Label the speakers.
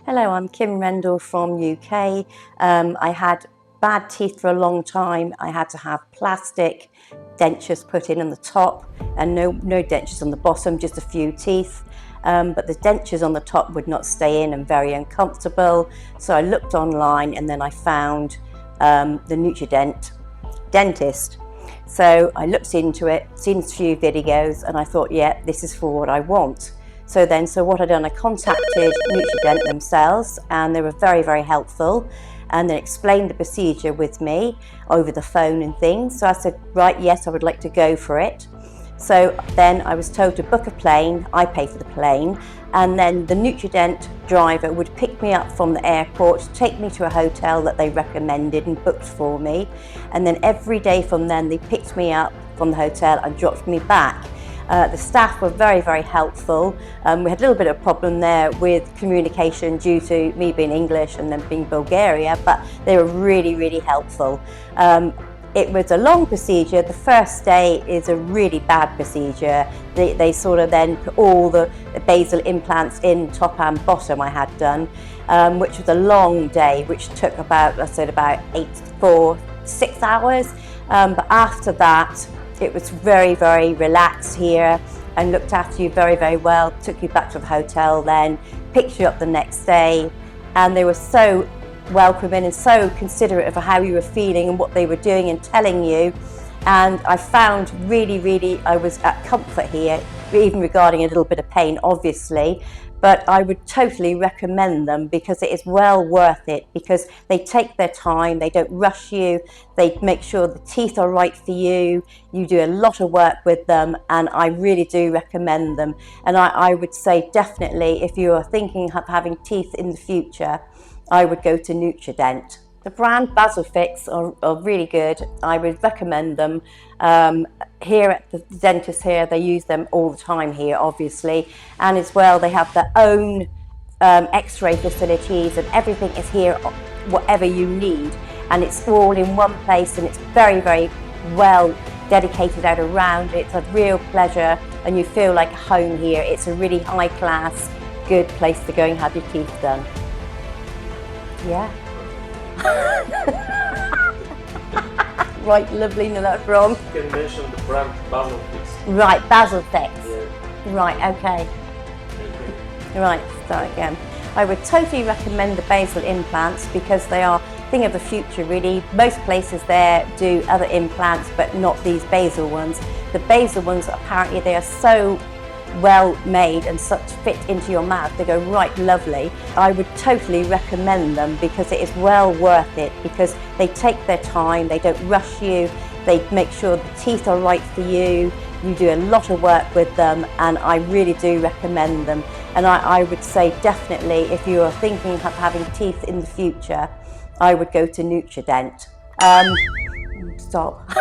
Speaker 1: Hello, I'm Kim Rendell from UK. I had bad teeth for a long time. I had to have plastic dentures put in on the top and no dentures on the bottom, just a few teeth. But the dentures on the top would not stay in and very uncomfortable. So I looked online and then I found the NURIDENT dentist. So I looked into it, seen a few videos, and I thought, yeah, this is for what I want. So what I done, I contacted NURIDENT themselves, and they were very, very helpful, and they explained the procedure with me over the phone and things. So I said, right, yes, I would like to go for it. So then I was told to book a plane, I pay for the plane, and then the NURIDENT driver would pick me up from the airport, take me to a hotel that they recommended and booked for me. And then every day from then, they picked me up from the hotel and dropped me back. The staff were very, very helpful. We had a little bit of a problem there with communication due to me being English and them being Bulgaria, but they were really, really helpful. It was a long procedure. The first day is a really bad procedure. They sort of then put all the basal implants in top and bottom I had done, which was a long day, which took about, I said, about 6 hours. But after that, it was very, very relaxed here and looked after you very, very well. Took you back to the hotel then, picked you up the next day, and they were so welcoming and so considerate of how you were feeling and what they were doing and telling you. And I found really, I was at comfort here, even regarding a little bit of pain, obviously. But I would totally recommend them because it is well worth it, because they take their time, they don't rush you, they make sure the teeth are right for you, you do a lot of work with them, and I really do recommend them. And I would say definitely, if you are thinking of having teeth in the future, I would go to NURIDENT. The brand BasalFix are really good. I would recommend them. Here at the dentist here, they use them all the time here, obviously. And as well, they have their own x-ray facilities, and everything is here, whatever you need. And it's all in one place, and it's very, very well dedicated out around it. It's a real pleasure, and you feel like home here. It's a really high class, good place to go and have your teeth done. Yeah. Right, lovely, no, that's wrong.
Speaker 2: You can mention the brand BasalFix.
Speaker 1: Right, BasalFix.
Speaker 2: Yeah.
Speaker 1: Right, okay. Right, start again. I would totally recommend the basal implants because they are a thing of the future, really. Most places there do other implants, but not these basal ones. The basal ones, apparently, they are so well made and such fit into your mouth, they go right lovely. I would totally recommend them because it is well worth it, because they take their time, they don't rush you, they make sure the teeth are right for you, you do a lot of work with them, and I really do recommend them. And I would say definitely, if you are thinking of having teeth in the future, I would go to NURIDENT. Stop.